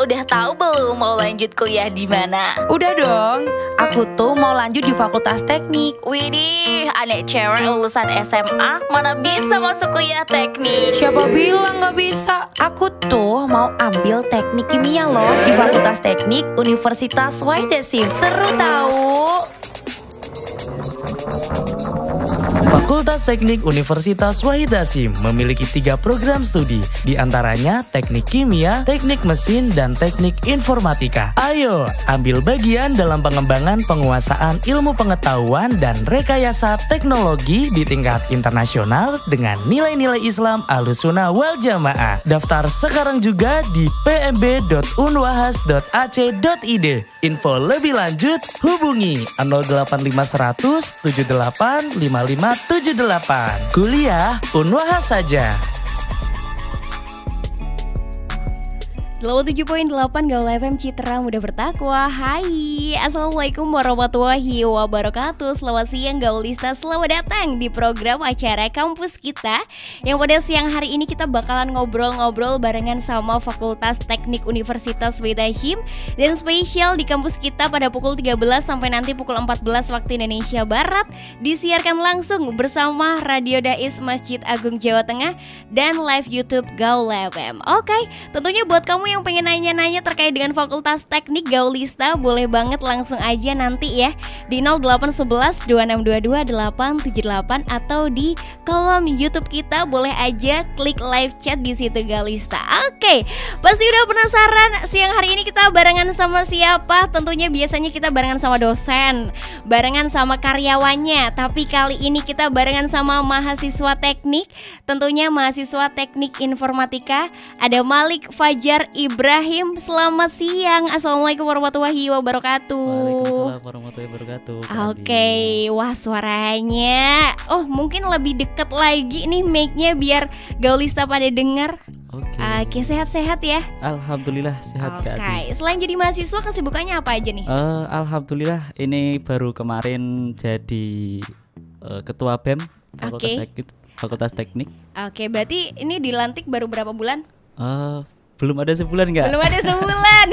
udah tahu belum mau lanjut kuliah di mana? Udah dong, aku tuh mau lanjut di Fakultas Teknik. Widih, anak cewek lulusan SMA mana bisa masuk kuliah teknik? Siapa bilang gak bisa? Aku tuh mau ambil teknik kimia loh di Fakultas Teknik Universitas Wahid Hasyim. Seru tahu. Fakultas Teknik Universitas Wahid Hasyim memiliki 3 program studi, di antaranya Teknik Kimia, Teknik Mesin, dan Teknik Informatika. Ayo, ambil bagian dalam pengembangan penguasaan ilmu pengetahuan dan rekayasa teknologi di tingkat internasional dengan nilai-nilai Islam Ahlussunnah wal Jamaah. Daftar sekarang juga di pmb.unwahas.ac.id. Info lebih lanjut hubungi 08500 78 5578. Kuliah Unwahas saja. 87.8 Gaul FM Citra Muda Bertakwa. Hai, Assalamualaikum warahmatullahi wabarakatuh. Selamat siang Gaulista, selamat datang di program acara kampus kita, yang pada siang hari ini kita bakalan ngobrol-ngobrol barengan sama Fakultas Teknik Universitas Wahid Hasyim. Dan spesial di kampus kita pada pukul 13 sampai nanti pukul 14 waktu Indonesia Barat, disiarkan langsung bersama Radio Dais Masjid Agung Jawa Tengah dan live YouTube Gaul FM. Oke, tentunya buat kamu yang pengen nanya-nanya terkait dengan Fakultas Teknik Gaulista, boleh banget langsung aja nanti ya di 0811 2622 878 atau di kolom YouTube kita, boleh aja klik live chat di situ Gaulista. Oke, pasti udah penasaran siang hari ini kita barengan sama siapa? Tentunya biasanya kita barengan sama dosen, barengan sama karyawannya, tapi kali ini kita barengan sama mahasiswa teknik, tentunya mahasiswa Teknik Informatika. Ada Malik Fajar Ibrahim. Selamat siang. Assalamualaikum warahmatullahi wabarakatuh. Waalaikumsalam warahmatullahi wabarakatuh. Oke, wah suaranya mungkin lebih deket lagi nih mic-nya biar Gaulista pada denger. Oke, sehat-sehat ya? Alhamdulillah sehat Kak Adi. Selain jadi mahasiswa, kesibukannya apa aja nih? Alhamdulillah ini baru kemarin jadi ketua BEM Fakultas Teknik. Oke, berarti ini dilantik baru berapa bulan? Belum ada sebulan nggak? Belum ada sebulan.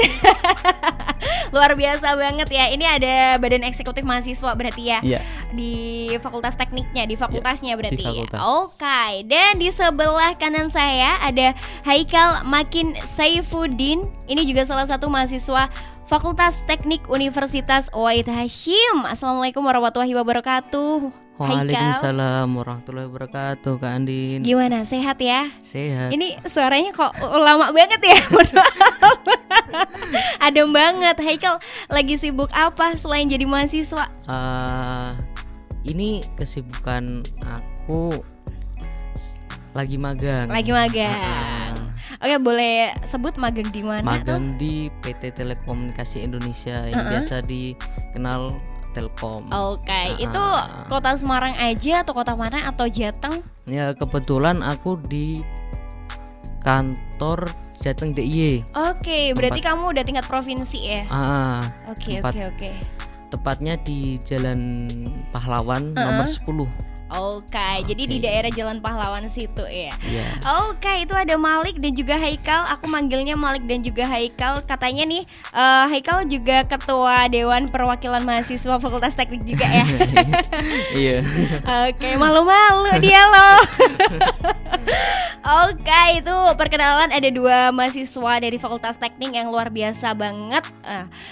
Luar biasa banget ya. Ini ada badan eksekutif mahasiswa berarti ya? Iya. Di fakultas tekniknya, di fakultasnya berarti. Di fakultas. Oke. Dan di sebelah kanan saya ada Haikal Makin Saifuddin. Ini juga salah satu mahasiswa Fakultas Teknik Universitas Wahid Hasyim. Assalamualaikum warahmatullahi wabarakatuh. Waalaikumsalam warahmatullahi wabarakatuh Kak Andin. Gimana, sehat ya? Sehat. Ini suaranya kok lama banget ya? Adem banget. Haikal lagi sibuk apa selain jadi mahasiswa? Ini kesibukan aku lagi magang. Lagi magang. Oke, boleh sebut magang di mana? Magang di PT Telekomunikasi Indonesia yang biasa dikenal Telkom. Oke, itu kota Semarang aja atau kota mana atau Jateng? Ya, kebetulan aku di kantor Jateng DIY. Oke, berarti kamu udah tingkat provinsi ya? Oke. Tepatnya di Jalan Pahlawan nomor 10. Oke, jadi di daerah Jalan Pahlawan situ ya. Yeah. Oke, itu ada Malik dan juga Haikal. Aku manggilnya Malik dan juga Haikal. Katanya nih Haikal juga ketua Dewan Perwakilan Mahasiswa Fakultas Teknik juga ya. Iya. Oke, malu-malu dia loh. Oke, itu perkenalan ada 2 mahasiswa dari Fakultas Teknik yang luar biasa banget.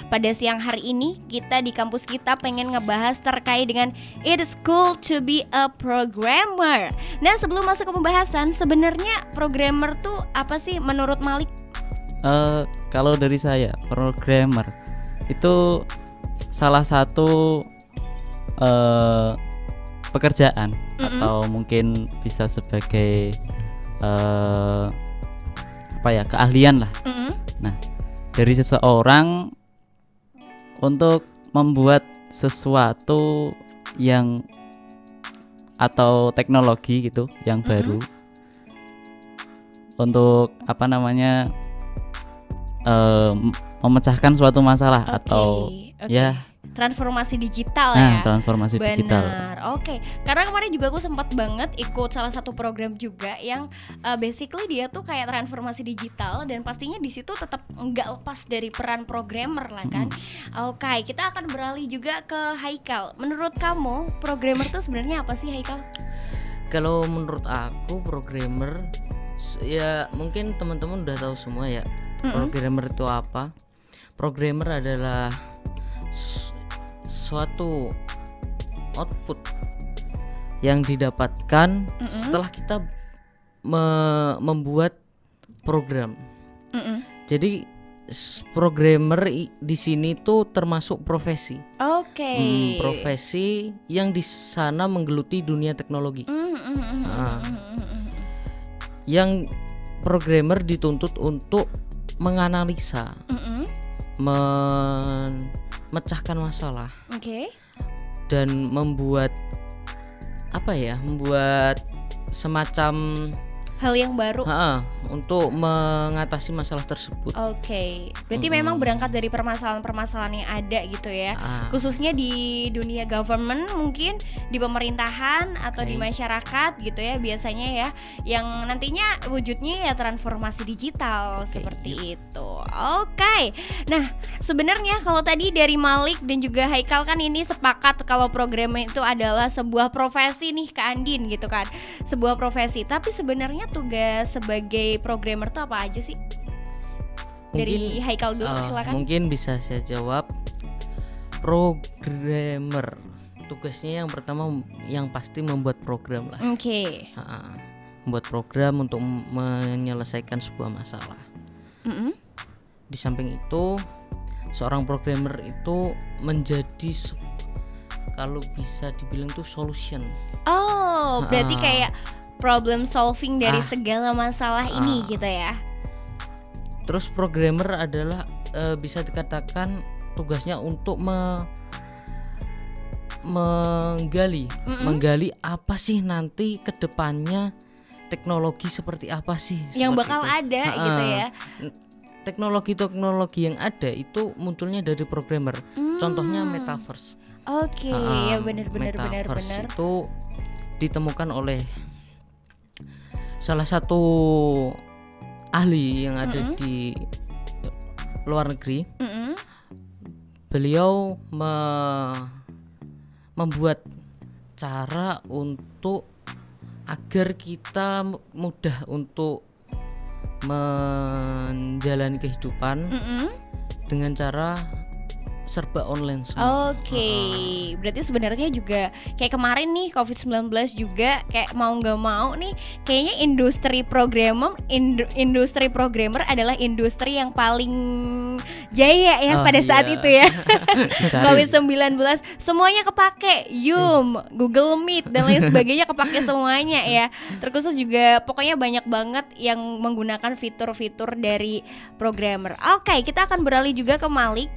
Pada siang hari ini kita di kampus kita pengen ngebahas terkait dengan It's Cool to be a Programmer. Nah, sebelum masuk ke pembahasan, sebenarnya programmer tuh apa sih menurut Malik? Kalau dari saya, programmer itu salah satu pekerjaan atau mungkin bisa sebagai keahlian lah. Nah, dari seseorang untuk membuat sesuatu yang atau teknologi gitu yang baru untuk memecahkan suatu masalah atau ya transformasi digital Nah, ya. transformasi digital. Benar, oke. Karena kemarin juga aku sempat banget ikut salah satu program juga yang basically dia tuh kayak transformasi digital dan pastinya di situ tetap nggak lepas dari peran programmer lah kan. Oke, kita akan beralih juga ke Haikal. Menurut kamu programmer tuh sebenarnya apa sih, Haikal? Kalau menurut aku programmer ya mungkin teman-teman udah tahu semua ya. Programmer itu apa? Programmer adalah suatu output yang didapatkan setelah kita membuat program. Jadi programmer di sini tuh termasuk profesi. Oke. Profesi yang di sana menggeluti dunia teknologi. Yang programmer dituntut untuk menganalisa, memecahkan masalah, dan membuat semacam hal yang baru untuk mengatasi masalah tersebut. Oke, berarti memang berangkat dari permasalahan-permasalahan yang ada gitu ya, khususnya di dunia government mungkin, di pemerintahan atau di masyarakat gitu ya biasanya ya, yang nantinya wujudnya ya transformasi digital seperti itu. Oke, nah sebenarnya kalau tadi dari Malik dan juga Haikal kan ini sepakat kalau programmer itu adalah sebuah profesi nih Kak Andin gitu kan, sebuah profesi. Tapi sebenarnya tugas sebagai programmer itu apa aja sih? Dari Haikal dulu silakan. Mungkin bisa saya jawab. Programmer tugasnya yang pertama yang pasti membuat program lah. Membuat program untuk menyelesaikan sebuah masalah. Di samping itu seorang programmer itu menjadi kalau bisa dibilang tuh solution. Oh, berarti kayak problem solving dari segala masalah ini gitu ya. Terus programmer adalah bisa dikatakan tugasnya untuk menggali apa sih nanti kedepannya teknologi seperti apa sih yang bakal ada gitu ya. Teknologi yang ada itu munculnya dari programmer. Contohnya metaverse. Oke, ya benar. Metaverse itu ditemukan oleh salah satu ahli yang ada di luar negeri. Beliau membuat cara untuk agar kita mudah untuk menjalani kehidupan dengan cara serba online semua. Oke, berarti sebenarnya juga kayak kemarin nih COVID-19 juga kayak mau nggak mau nih kayaknya industri programmer adalah industri yang paling jaya ya pada saat itu ya. COVID-19 semuanya kepake, Google Meet dan lain sebagainya kepake semuanya ya. Terkhusus juga pokoknya banyak banget yang menggunakan fitur-fitur dari programmer. Oke, kita akan beralih juga ke Malik.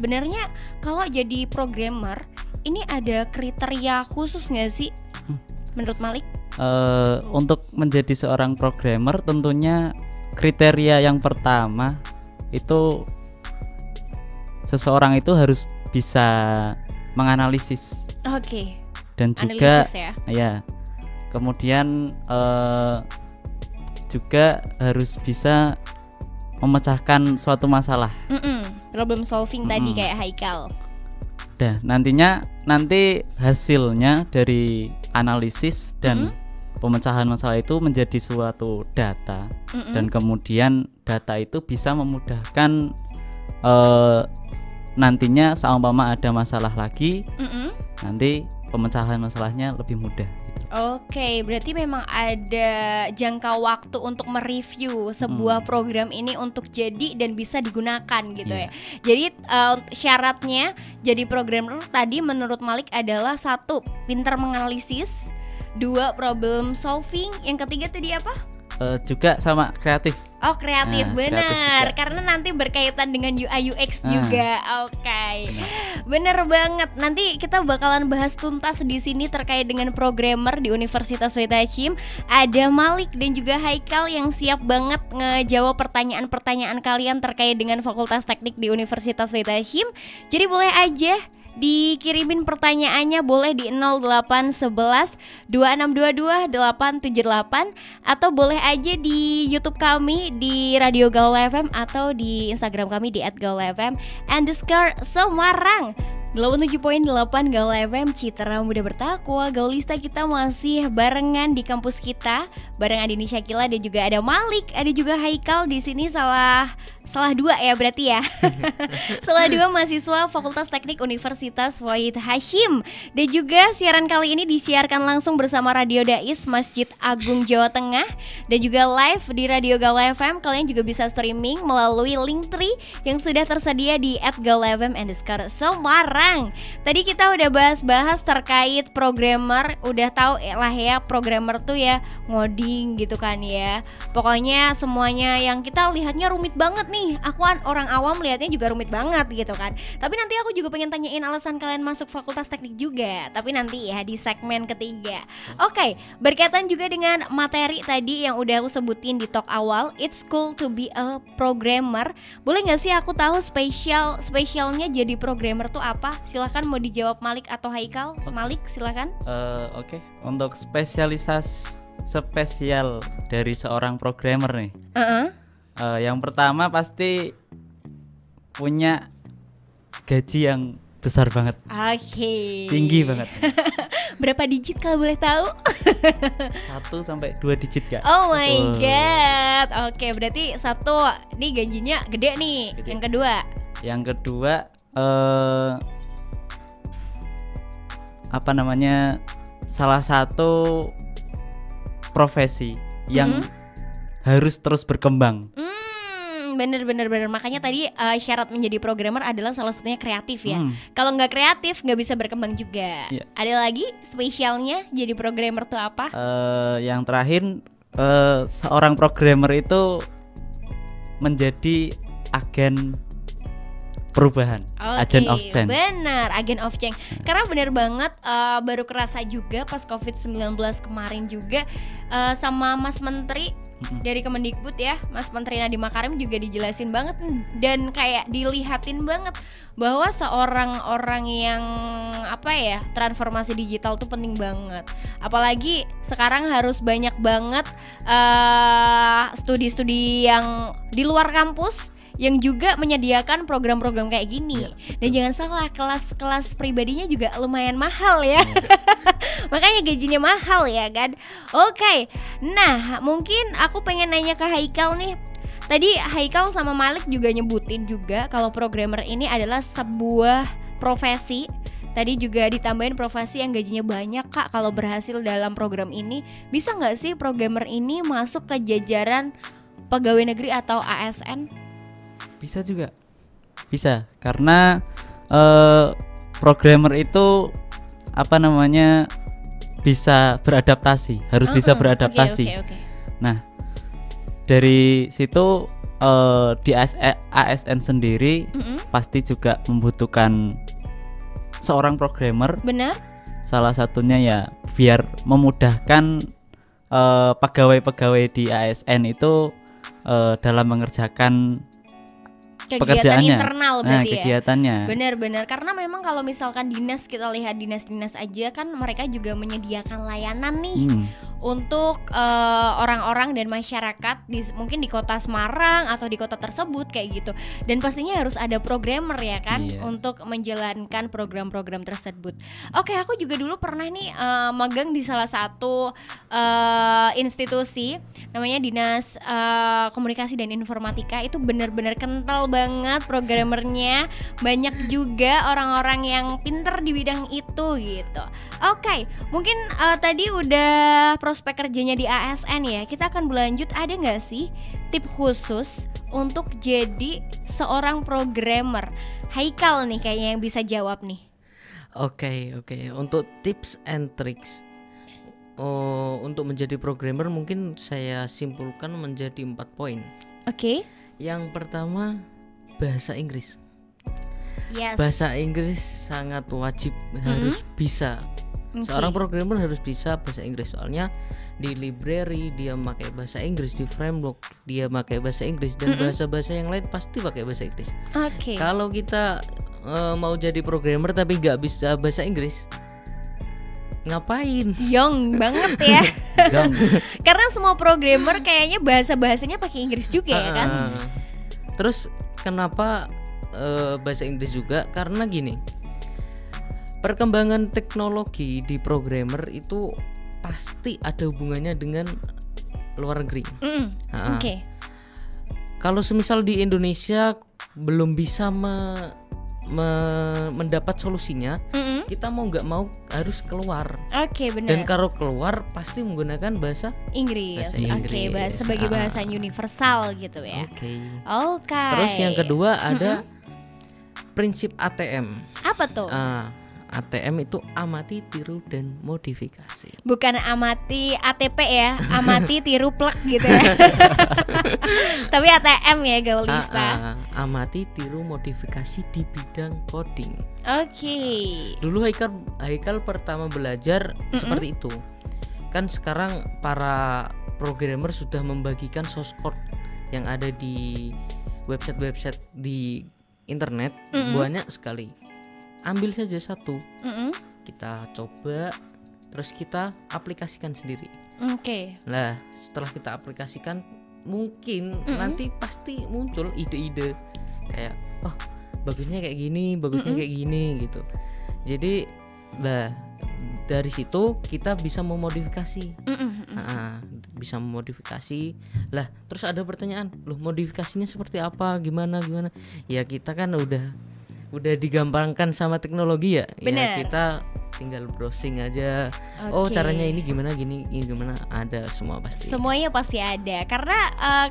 Sebenarnya kalau jadi programmer ini ada kriteria khusus nggak sih menurut Malik? Untuk menjadi seorang programmer tentunya kriteria yang pertama itu seseorang itu harus bisa menganalisis. Dan juga ya kemudian juga harus bisa memecahkan suatu masalah. Problem solving tadi kayak Haikal. Nanti hasilnya dari analisis dan pemecahan masalah itu menjadi suatu data. Dan kemudian data itu bisa memudahkan nantinya seumpama ada masalah lagi, nanti pemecahan masalahnya lebih mudah gitu. Oke, berarti memang ada jangka waktu untuk mereview sebuah program ini untuk jadi dan bisa digunakan gitu ya. Jadi syaratnya jadi programmer tadi menurut Malik adalah 1, pintar menganalisis, 2, problem solving, yang ketiga tadi apa? juga sama kreatif. Oh kreatif, benar. Kreatif karena nanti berkaitan dengan UI UX juga. Oke. Bener banget. Nanti kita bakalan bahas tuntas di sini terkait dengan programmer di Universitas Wahid Hasyim. Ada Malik dan juga Haikal yang siap banget ngejawab pertanyaan-pertanyaan kalian terkait dengan Fakultas Teknik di Universitas Wahid Hasyim. Jadi boleh aja dikirimin pertanyaannya, boleh di 0811 2622 878 atau boleh aja di YouTube kami di Radio Gaul FM atau di Instagram kami di @gaulfm_Semarang. 87.8 Gaul FM Citra Muda Bertakwa. Gaulista kita masih barengan di kampus kita, bareng Adini Syakila dan juga ada Malik, ada juga Haikal di sini. Salah dua ya berarti ya. Salah dua mahasiswa Fakultas Teknik Universitas Wahid Hasyim. Dan juga siaran kali ini disiarkan langsung bersama Radio Dais Masjid Agung Jawa Tengah dan juga live di Radio Gaul FM. Kalian juga bisa streaming melalui Linktree yang sudah tersedia di @gaulfm_Semarang. Tadi kita udah bahas-bahas terkait programmer, udah tahu lah ya programmer tuh ya ngoding gitu kan ya. Pokoknya semuanya yang kita lihatnya rumit banget nih. Aku orang awam lihatnya juga rumit banget gitu kan. Tapi nanti aku juga pengen tanyain alasan kalian masuk Fakultas Teknik juga. Tapi nanti ya di segmen ketiga. Oke, berkaitan juga dengan materi tadi yang udah aku sebutin di talk awal, it's cool to be a programmer. Boleh nggak sih aku tahu spesialnya jadi programmer tuh apa? Silahkan mau dijawab Malik atau Haikal. Malik silahkan. Oke. Untuk spesial dari seorang programmer nih. Yang pertama pasti punya gaji yang besar banget. Oke. Tinggi banget. Berapa digit kalau boleh tahu? 1 sampai 2 digit Kak. Oh my god. Oke, berarti satu nih gajinya gede nih. Gede. Yang kedua salah satu profesi yang harus terus berkembang. Bener. Makanya tadi syarat menjadi programmer adalah salah satunya kreatif ya. Kalau nggak kreatif nggak bisa berkembang juga. Yeah. Ada lagi spesialnya jadi programmer tuh apa? Yang terakhir seorang programmer itu menjadi agen perubahan, agent of change. Bener, agent of change. Karena bener banget, baru kerasa juga pas COVID-19 kemarin juga sama Mas Menteri dari Kemendikbud ya, Mas Menteri Nadiem Makarim juga dijelasin banget dan kayak dilihatin banget bahwa seorang orang yang transformasi digital tuh penting banget. Apalagi sekarang harus banyak banget studi-studi yang di luar kampus yang juga menyediakan program-program kayak gini. Dan jangan salah, kelas-kelas pribadinya juga lumayan mahal ya. Makanya gajinya mahal ya kan. Oke. Nah, mungkin aku pengen nanya ke Haikal nih. Tadi Haikal sama Malik juga nyebutin juga kalau programmer ini adalah sebuah profesi. Tadi juga ditambahin profesi yang gajinya banyak Kak kalau berhasil dalam program ini. Bisa gak sih programmer ini masuk ke jajaran pegawai negeri atau ASN? Bisa juga. Bisa, karena programmer itu bisa beradaptasi, harus bisa beradaptasi. Okay. Nah, dari situ di ASN sendiri pasti juga membutuhkan seorang programmer. Benar. Salah satunya ya biar memudahkan pegawai-pegawai di ASN itu dalam mengerjakan kegiatan internal berarti kegiatannya. Benar-benar, karena memang kalau misalkan dinas, kita lihat dinas-dinas aja kan mereka juga menyediakan layanan nih untuk orang-orang dan masyarakat mungkin di kota Semarang atau di kota tersebut kayak gitu. Dan pastinya harus ada programmer ya kan untuk menjalankan program-program tersebut. Oke, aku juga dulu pernah nih magang di salah satu institusi namanya Dinas Komunikasi dan Informatika. Itu benar-benar kental banget programmernya, banyak juga orang-orang yang pinter di bidang itu gitu. Oke, mungkin tadi udah prospek kerjanya di ASN ya. Kita akan berlanjut, ada nggak sih tip khusus untuk jadi seorang programmer? Haikal nih kayaknya yang bisa jawab nih. Oke. Untuk tips and tricks untuk menjadi programmer mungkin saya simpulkan menjadi 4 poin. Oke. Yang pertama, bahasa Inggris. Yes. Bahasa Inggris sangat wajib, harus bisa. Seorang programmer harus bisa bahasa Inggris, soalnya di library dia pakai bahasa Inggris, di framework dia pakai bahasa Inggris, dan bahasa-bahasa yang lain pasti pakai bahasa Inggris. Oke. Kalau kita mau jadi programmer tapi nggak bisa bahasa Inggris, ngapain? Yong banget ya. Karena semua programmer kayaknya bahasa-bahasanya pakai Inggris juga ya kan. Terus kenapa bahasa Inggris juga? Karena gini, perkembangan teknologi di programmer itu pasti ada hubungannya dengan luar negeri. Oke. Kalau semisal di Indonesia belum bisa mendapat solusinya, kita mau nggak mau harus keluar. Oke, benar. Dan kalau keluar pasti menggunakan bahasa Inggris. Oke, sebagai bahasa universal gitu ya. Oke. Terus yang kedua ada prinsip ATM. Apa tuh? ATM itu amati, tiru, dan modifikasi. Bukan amati ATP ya, amati, tiru, plek gitu ya. Tapi ATM ya Gaulista. Amati, tiru, modifikasi di bidang coding. Oke. Dulu Haikal pertama belajar seperti itu. Kan sekarang para programmer sudah membagikan source code yang ada di website-website di internet, banyak sekali. Ambil saja satu, kita coba, terus kita aplikasikan sendiri. Oke. Nah, setelah kita aplikasikan, mungkin nanti pasti muncul ide-ide kayak, oh bagusnya kayak gini, bagusnya kayak gini gitu. Jadi, dari situ kita bisa memodifikasi. Bisa memodifikasi. Lah, terus ada pertanyaan, loh modifikasinya seperti apa, gimana? Ya kita kan udah digampangkan sama teknologi ya. Bener. Ya kita tinggal browsing aja. Oh caranya ini gimana, gini gimana, ada semua pasti. Semuanya pasti ada. Karena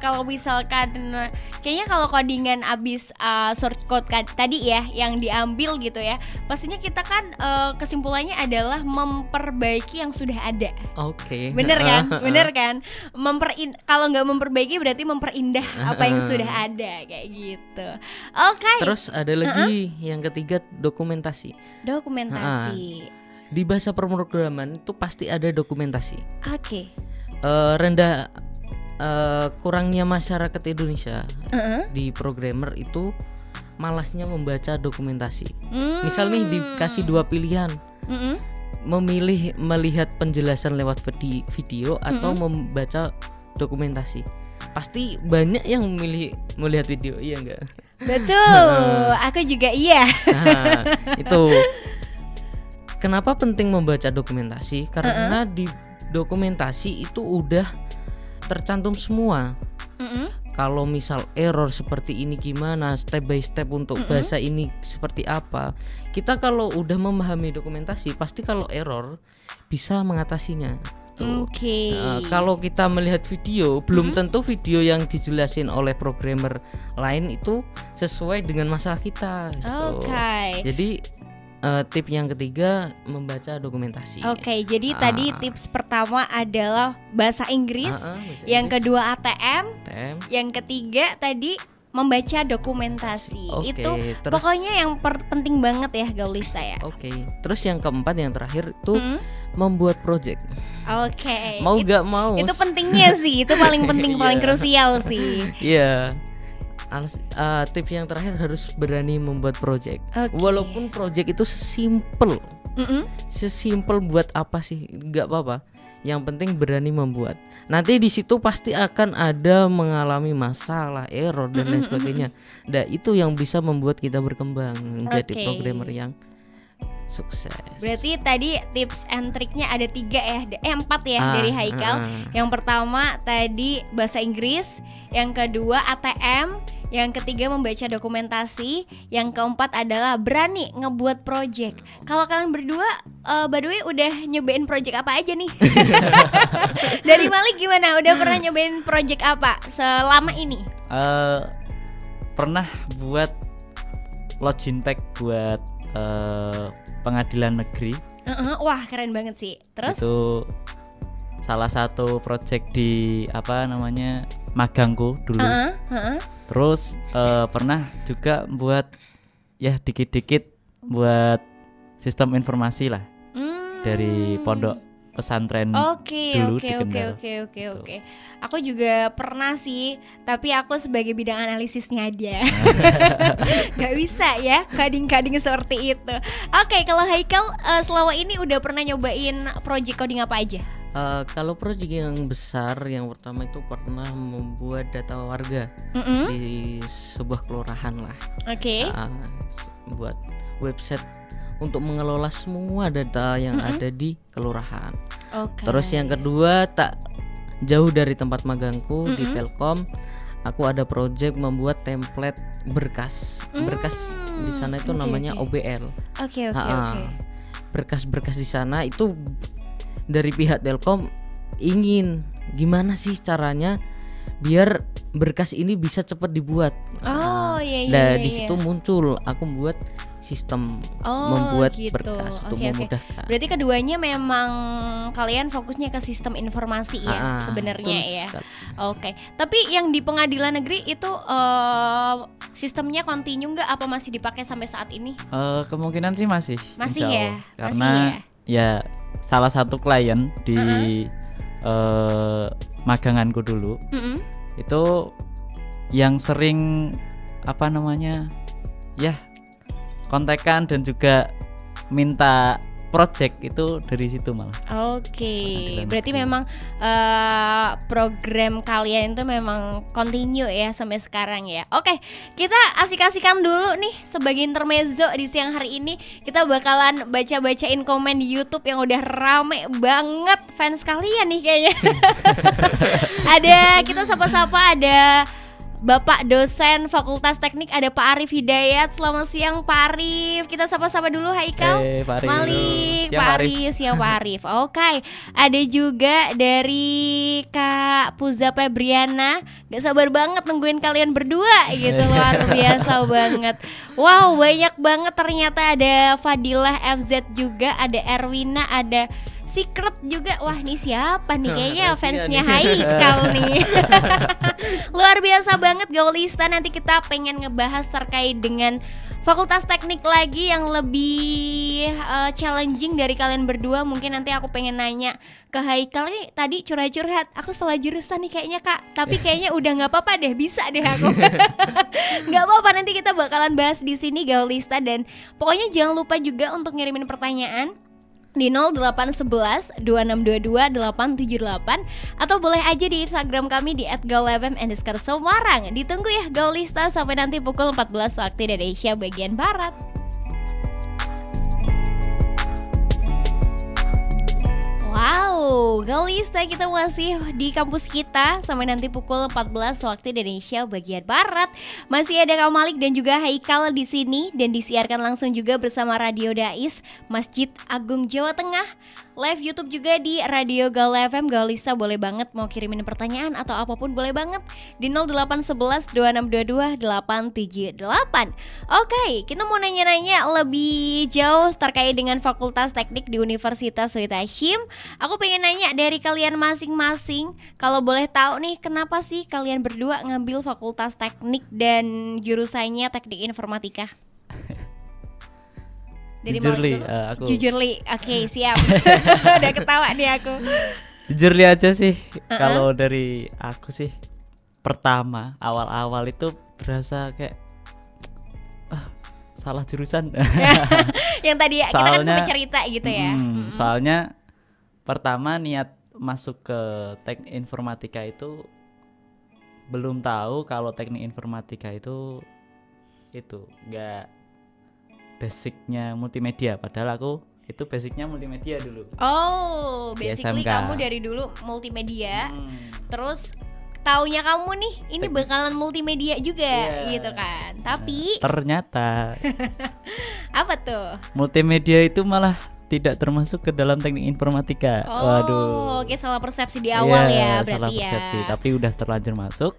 kalau misalkan kayaknya kalau codingan abis short code tadi ya yang diambil gitu ya, pastinya kita kan kesimpulannya adalah memperbaiki yang sudah ada. Oke. Bener kan? Bener kan? Kalau nggak memperbaiki berarti memperindah apa yang sudah ada kayak gitu. Oke. Terus ada lagi yang ketiga, dokumentasi. Dokumentasi. Di bahasa pemrograman itu pasti ada dokumentasi. Oke. Kurangnya masyarakat Indonesia di programmer itu malasnya membaca dokumentasi. Misal nih dikasih 2 pilihan, memilih melihat penjelasan lewat video atau membaca dokumentasi. Pasti banyak yang memilih melihat video, iya enggak? Betul, aku juga iya. Itu kenapa penting membaca dokumentasi? Karena di dokumentasi itu udah tercantum semua. Kalau misal error seperti ini gimana, step by step untuk bahasa ini seperti apa. Kita kalau udah memahami dokumentasi, pasti kalau error bisa mengatasinya. Oke. Kalau kita melihat video, belum tentu video yang dijelasin oleh programmer lain itu sesuai dengan masalah kita. Oke. Jadi tip yang ketiga, membaca dokumentasi. Oke, jadi tadi tips pertama adalah bahasa Inggris, yang kedua ATM, yang ketiga tadi membaca dokumentasi. Itu pokoknya yang penting banget ya Gaulista ya. Oke. Terus yang keempat, yang terakhir itu membuat project. Oke. Mau gak mau. Itu pentingnya sih, itu paling penting, paling krusial sih. Iya. Tips yang terakhir harus berani membuat project. Walaupun project itu sesimpel buat apa sih, nggak apa-apa. Yang penting berani membuat. Nanti di situ pasti akan ada mengalami masalah, error dan lain sebagainya. Nah itu yang bisa membuat kita berkembang menjadi programmer yang sukses. Berarti tadi tips and triknya ada 4 ya dari Haikal. Yang pertama tadi bahasa Inggris, yang kedua ATM, yang ketiga membaca dokumentasi, yang keempat adalah berani ngebuat project. Kalau kalian berdua by the way udah nyobain project apa aja nih? Dari Malik gimana? Udah pernah nyobain project apa selama ini? Pernah buat login tag buat pengadilan negeri. Wah keren banget sih. Terus? Itu salah satu project di apa namanya magangku dulu. Terus pernah juga buat ya dikit-dikit buat sistem informasi lah dari pondok pesantren dulu di Kendal. Oke. Aku juga pernah sih, tapi aku sebagai bidang analisisnya aja. Gak bisa ya coding-coding seperti itu. Oke, kalau Haikal selama ini udah pernah nyobain project coding apa aja? Kalau project yang besar, yang pertama itu pernah membuat data warga di sebuah kelurahan lah. Buat website untuk mengelola semua data yang ada di kelurahan. Terus yang kedua, tak jauh dari tempat magangku di Telkom, aku ada project membuat template berkas. Berkas di sana itu namanya OBL. Berkas-berkas di sana itu dari pihak Telkom ingin gimana sih caranya biar berkas ini bisa cepat dibuat. Di situ muncul aku buat sistem membuat berkas untuk memudahkan. Berarti keduanya memang kalian fokusnya ke sistem informasi ya sebenarnya ya. Tapi yang di pengadilan negeri itu sistemnya continue nggak, apa masih dipakai sampai saat ini? Kemungkinan sih masih. Masih ya. Karena ya salah satu klien di maganganku dulu itu yang sering apa namanya ya kontekan dan juga minta project itu dari situ malah. Berarti memang program kalian itu memang continue ya sampai sekarang ya. Kita asik-asikan dulu nih sebagai intermezzo di siang hari ini. Kita bakalan baca-bacain komen di YouTube yang udah rame banget fans kalian nih kayaknya. Kita sapa-sapa ada Bapak dosen Fakultas Teknik, ada Pak Arif Hidayat. Selamat siang Pak Arif. Kita sapa-sapa dulu Haikal, Malik, Pak Arif. Siang Pak Arif. Ada juga dari Kak Puza Febriana. Gak sabar banget nungguin kalian berdua gitu. Luar biasa banget. Wow, banyak banget ternyata. Ada Fadilah FZ juga, ada Erwina, ada Secret juga. Wah, nih siapa nih? Kayaknya fansnya Haikal nih. Luar biasa banget Gaulista. Nanti kita pengen ngebahas terkait dengan Fakultas Teknik lagi yang lebih challenging dari kalian berdua. Mungkin nanti aku pengen nanya ke Haikal. Ini tadi curhat-curhat, aku salah jurusan nih kayaknya Kak. Tapi kayaknya udah gak apa-apa deh, bisa deh aku. Gak apa-apa, nanti kita bakalan bahas di sini Gaulista. Dan pokoknya jangan lupa juga untuk ngirimin pertanyaan di 0811 2622 878 atau boleh aja di Instagram kami di @gaulfm_Semarang. Ditunggu ya Gaulista sampai nanti pukul 14 waktu Indonesia bagian barat. Wow, Gaulista, kita masih di kampus kita sampai nanti pukul 14 waktu Indonesia bagian barat. Masih ada Kak Malik dan juga Haikal di sini dan disiarkan langsung juga bersama Radio Dais Masjid Agung Jawa Tengah. Live YouTube juga di Radio Gaul FM. Gaulista boleh banget mau kirimin pertanyaan atau apapun boleh banget di 0811 2622 878. Kita mau nanya-nanya lebih jauh terkait dengan Fakultas Teknik di Universitas Sweet Hashim. Aku pengen nanya dari kalian masing-masing, kalau boleh tahu nih, kenapa sih kalian berdua ngambil Fakultas Teknik dan jurusannya Teknik Informatika? Dari aku Jujur Li. Siap. Udah ketawa nih aku. Jujur Li aja sih. Kalau dari aku sih, pertama awal-awal itu berasa kayak salah jurusan. Yang tadi kita kan sempat cerita gitu ya. Soalnya pertama niat masuk ke Teknik Informatika itu belum tahu kalau Teknik Informatika itu enggak basicnya multimedia, padahal aku itu basicnya multimedia dulu. Basically kamu dari dulu multimedia. Terus taunya kamu nih ini bakalan multimedia juga gitu kan. Tapi ternyata apa tuh? Multimedia itu malah tidak termasuk ke dalam Teknik Informatika. Waduh. Salah persepsi di awal ya berarti salah persepsi, tapi udah terlanjur masuk.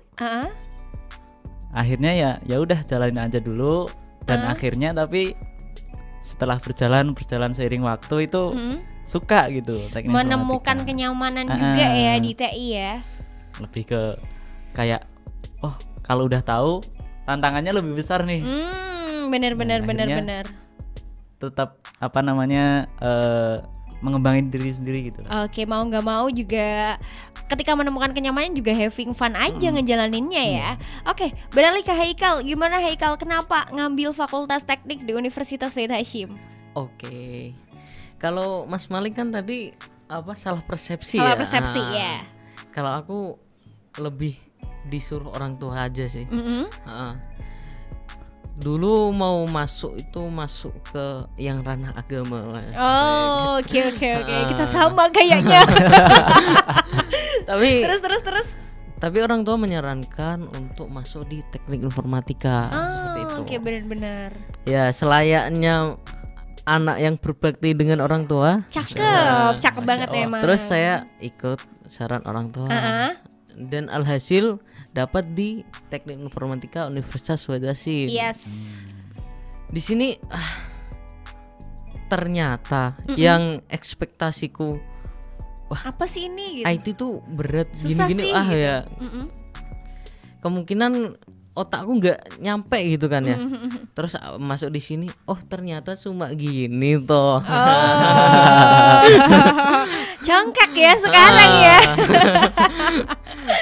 Akhirnya ya udah jalanin aja dulu dan akhirnya tapi setelah berjalan seiring waktu itu suka gitu teknik menemukan kenyamanan juga ya di TI ya. Lebih ke kayak kalau udah tahu tantangannya lebih besar nih. Benar. Tetap mengembangin diri sendiri gitu. Oke, mau nggak mau juga ketika menemukan kenyamanan juga having fun aja ngejalaninnya ya. Oke, beralih ke Haikal. Gimana Haikal? Kenapa ngambil Fakultas Teknik di Universitas Wahid Hasyim? Oke. Kalau Mas Malik kan tadi salah persepsi Salah persepsi ya. Kalau aku lebih disuruh orang tua aja sih. Dulu mau masuk ke yang ranah agama. Oke. Kita sama kayaknya. Tapi terus. Tapi orang tua menyarankan untuk masuk di teknik informatika seperti itu. Oke, benar-benar. Ya, selayaknya anak yang berbakti dengan orang tua. Cakep banget emang. Terus saya ikut saran orang tua. Dan alhasil dapat di Teknik Informatika Universitas Wahid Hasyim. Yes. Di sini ternyata yang ekspektasiku apa sih ini gitu. IT tuh berat susah gini-gini sih, gitu. ya. Kemungkinan otakku nggak nyampe gitu kan ya. Terus masuk di sini, ternyata cuma gini toh. Congkak ya sekarang ya.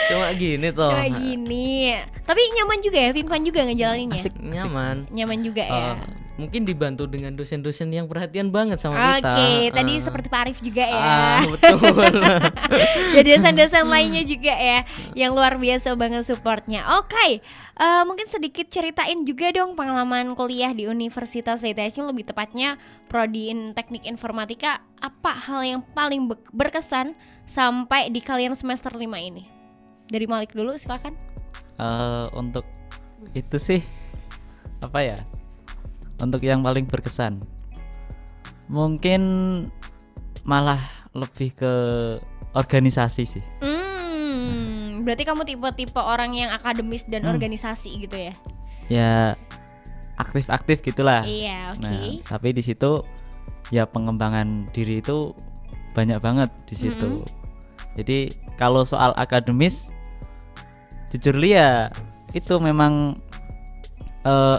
Cuma gini toh. Cuma gini. Tapi nyaman juga ya, fun juga ngejalaninnya. Asik, nyaman. Nyaman juga ya. Mungkin dibantu dengan dosen-dosen yang perhatian banget sama kita. Oke, tadi seperti Pak Arif juga ya. Betul. Dan dosen-dosen lainnya juga ya, yang luar biasa banget supportnya. Oke, mungkin sedikit ceritain juga dong pengalaman kuliah di Universitas Wahid Hasyim, lebih tepatnya Prodi Teknik Informatika. Apa hal yang paling berkesan sampai di kalian semester 5 ini? Dari Malik dulu, silakan. Untuk itu sih untuk yang paling berkesan mungkin malah lebih ke organisasi sih. Berarti kamu tipe-tipe orang yang akademis dan organisasi gitu ya? Ya aktif-aktif gitulah. Iya, oke. Nah, tapi di situ ya pengembangan diri itu banyak banget di situ. Jadi kalau soal akademis jujur ya itu memang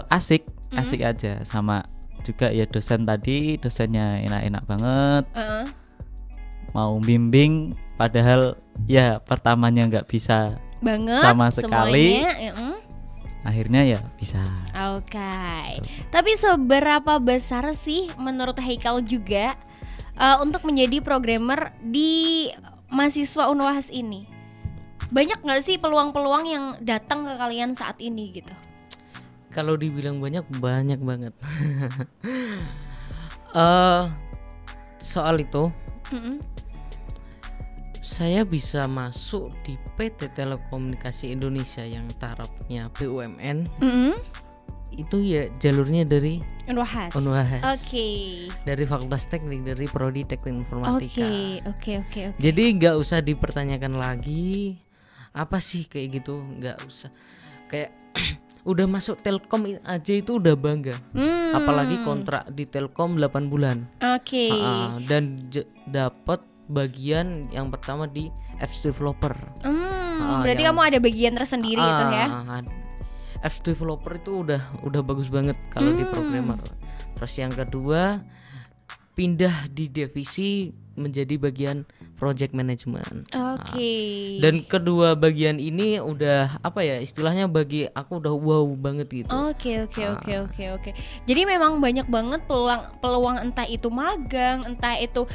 asik aja, sama juga ya dosennya enak-enak banget. Mau bimbing padahal ya pertamanya nggak bisa banget sama sekali semuanya, akhirnya ya bisa. Oke. Tapi seberapa besar sih menurut Haikal juga untuk menjadi programmer di mahasiswa Unwahas ini? Banyak nggak sih peluang-peluang yang datang ke kalian saat ini gitu? Kalau dibilang banyak banget. Soal itu saya bisa masuk di PT Telekomunikasi Indonesia yang tarafnya BUMN. Itu ya jalurnya dari Unwahas. Oke. Dari Fakultas Teknik, dari Prodi Teknik Informatika. Oke. Jadi nggak usah dipertanyakan lagi apa sih kayak gitu, nggak usah. Kayak udah masuk Telkom aja itu udah bangga. Apalagi kontrak di Telkom 8 bulan. Oke. Dan dapat bagian yang pertama di apps developer. Berarti kamu ada bagian tersendiri itu ya? Apps developer itu udah bagus banget kalau di programmer. Terus yang kedua pindah di divisi menjadi bagian project management. Oke. Dan kedua bagian ini udah istilahnya bagi aku udah wow banget gitu. Oke. Jadi memang banyak banget peluang entah itu magang, entah itu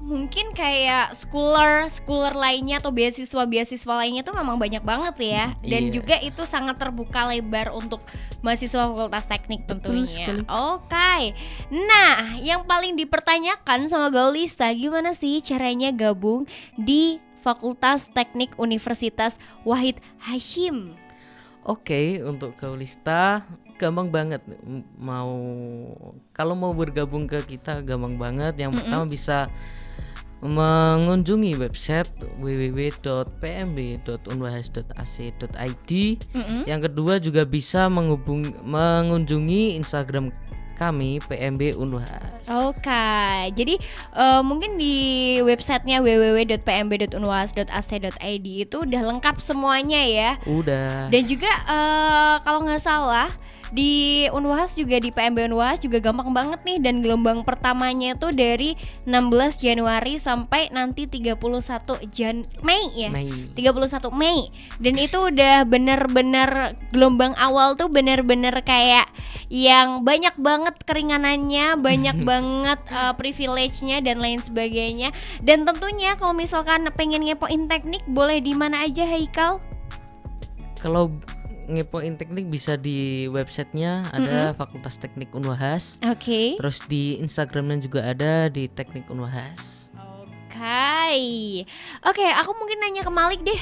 mungkin kayak schooler lainnya atau beasiswa lainnya tuh memang banyak banget ya. Dan juga itu sangat terbuka lebar untuk mahasiswa Fakultas Teknik tentunya. Oke. Nah, yang paling dipertanyakan sama Gaulista, gimana sih caranya gabung di Fakultas Teknik Universitas Wahid Hasyim? Oke, untuk Gaulista gampang banget. Kalau mau bergabung ke kita gampang banget. Yang pertama bisa mengunjungi website www.pmb.unwahas.ac.id. Yang kedua juga bisa mengunjungi Instagram kami PMB Unwahas. Oke, jadi mungkin di websitenya www.pmb.unwahas.ac.id itu udah lengkap semuanya ya. Udah. Dan juga kalau nggak salah di Unwahas juga, di PMB Unwahas juga gampang banget nih, dan gelombang pertamanya tuh dari 16 Januari sampai nanti 31 Mei ya. 31 Mei. Dan itu udah bener-bener gelombang awal tuh bener-bener kayak yang banyak banget keringanannya, banyak banget privilege-nya dan lain sebagainya. Dan tentunya kalau misalkan pengen ngepoin teknik boleh di mana aja, Haikal? Kalau ngepoin teknik bisa di websitenya ada Fakultas Teknik Unwahas. Oke. Terus di Instagramnya juga ada di Teknik Unwahas. Oke, aku mungkin nanya ke Malik deh,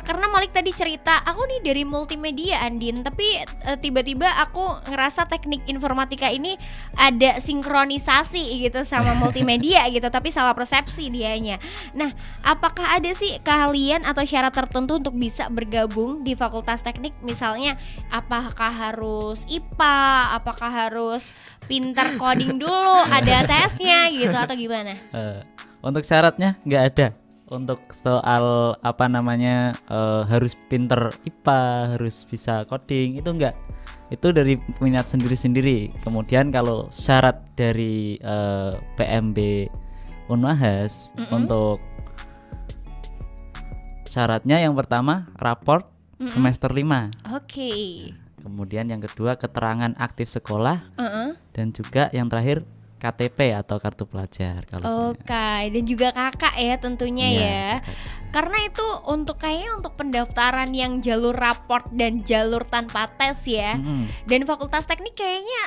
karena Malik tadi cerita aku nih dari multimedia Andin, tapi tiba-tiba aku ngerasa teknik informatika ini ada sinkronisasi gitu sama multimedia gitu, tapi salah persepsi dianya. Nah, apakah ada sih keahlian atau syarat tertentu untuk bisa bergabung di Fakultas Teknik? Misalnya, apakah harus IPA, apakah harus pintar coding dulu, ada tesnya gitu atau gimana? Untuk syaratnya nggak ada. Untuk soal harus pinter IPA, harus bisa coding, itu enggak. Itu dari minat sendiri-sendiri. Kemudian kalau syarat dari PMB Unwahas, untuk syaratnya yang pertama raport semester 5. Oke. Kemudian yang kedua keterangan aktif sekolah. Dan juga yang terakhir KTP atau kartu pelajar. Oke, dan juga kakak ya tentunya ya. Karena itu untuk pendaftaran yang jalur raport dan jalur tanpa tes ya. Dan Fakultas Teknik kayaknya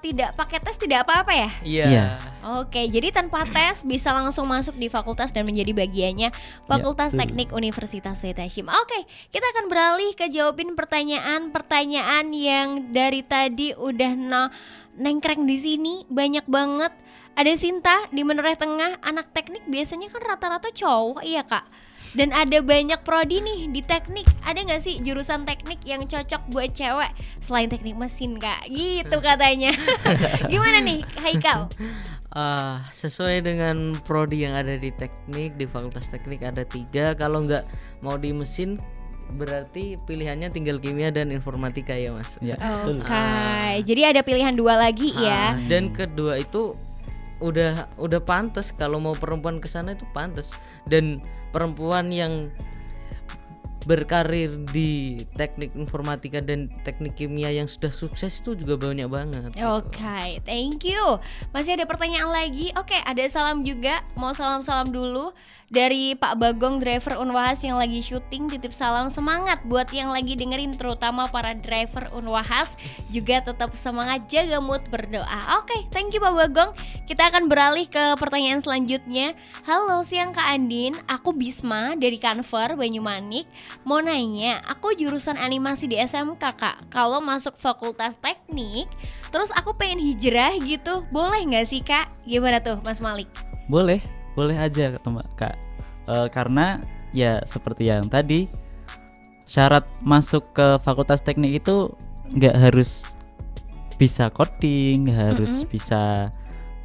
tidak pakai tes, tidak apa-apa ya? Iya. Oke, jadi tanpa tes bisa langsung masuk di fakultas dan menjadi bagiannya Fakultas Teknik Universitas Wahid Hasyim. Oke, kita akan beralih ke jawabin pertanyaan yang dari tadi udah nengkreng di sini banyak banget. Ada Sinta di Menoreh Tengah, anak teknik biasanya kan rata-rata cowok, iya kak. Dan ada banyak prodi nih di teknik. Ada nggak sih jurusan teknik yang cocok buat cewek selain teknik mesin kak? Gitu katanya. Gimana nih Haikal? Sesuai dengan prodi yang ada di teknik, di Fakultas Teknik ada 3. Kalau nggak mau di mesin, berarti pilihannya tinggal kimia dan informatika ya mas. Jadi ada pilihan 2 lagi ya. Dan kedua itu udah pantas, kalau mau perempuan kesana itu pantas. Dan perempuan yang berkarir di teknik informatika dan teknik kimia yang sudah sukses itu juga banyak banget. Oke, thank you. Masih ada pertanyaan lagi? Oke, ada salam juga. Mau salam-salam dulu dari Pak Bagong, driver Unwahas yang lagi syuting. Titip salam semangat buat yang lagi dengerin, terutama para driver Unwahas. Juga tetap semangat, jaga mood, berdoa. Oke, thank you Pak Bagong. Kita akan beralih ke pertanyaan selanjutnya. Halo, siang Kak Andin. Aku Bisma dari Kanver, Banyumanik. Mau nanya, aku jurusan animasi di SMK Kak. Kalau masuk Fakultas Teknik, terus aku pengen hijrah gitu, boleh nggak sih Kak? Gimana tuh Mas Malik? Boleh aja Kak. Karena ya seperti yang tadi, syarat masuk ke Fakultas Teknik itu nggak harus bisa coding, nggak harus bisa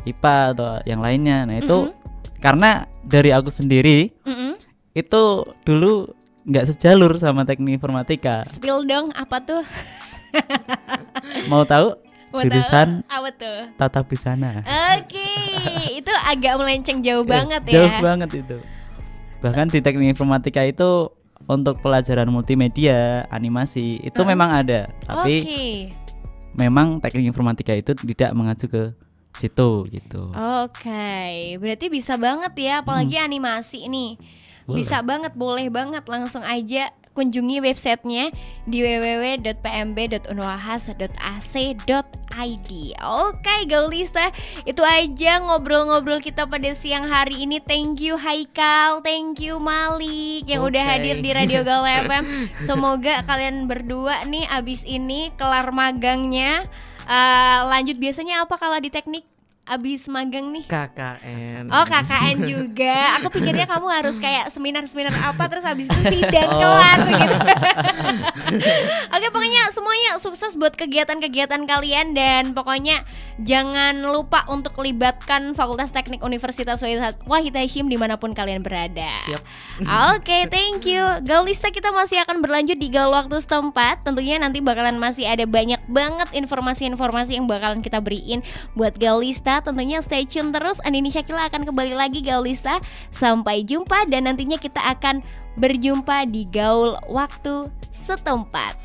IPA atau yang lainnya. Nah itu karena dari aku sendiri itu dulu nggak sejalur sama teknik informatika. Spill dong, apa tuh? Mau tahu? Jurusan apa tuh? Tata Busana. Oke, itu agak melenceng jauh banget ya. Jauh banget itu. Bahkan di teknik informatika itu untuk pelajaran multimedia, animasi itu memang ada, tapi memang teknik informatika itu tidak mengacu ke situ gitu. Oke, berarti bisa banget ya, apalagi animasi nih. Bisa banget, boleh banget, langsung aja kunjungi websitenya di www.pmb.unwahas.ac.id. Oke Gaulista, itu aja ngobrol-ngobrol kita pada siang hari ini. Thank you Haikal, thank you Malik yang udah hadir di Radio Gaul FM. Semoga kalian berdua nih abis ini kelar magangnya, lanjut biasanya apa kalau di teknik? abis magang nih? KKN. Oh KKN juga. Aku pikirnya kamu harus kayak seminar-seminar apa terus abis itu sidang kelar gitu. Oke, pokoknya semuanya sukses buat kegiatan-kegiatan kalian. Dan pokoknya jangan lupa untuk libatkan Fakultas Teknik Universitas Wahid Hasyim dimanapun kalian berada. Siap. Oke, thank you Gaulista. Kita masih akan berlanjut di Gaul Waktu Setempat. Tentunya nanti bakalan masih ada banyak banget informasi-informasi yang bakalan kita beriin buat Gaulista. Tentunya stay tune terus. Andini Syakila akan kembali lagi Gaulista. Sampai jumpa dan nantinya kita akan berjumpa di Gaul Waktu Setempat.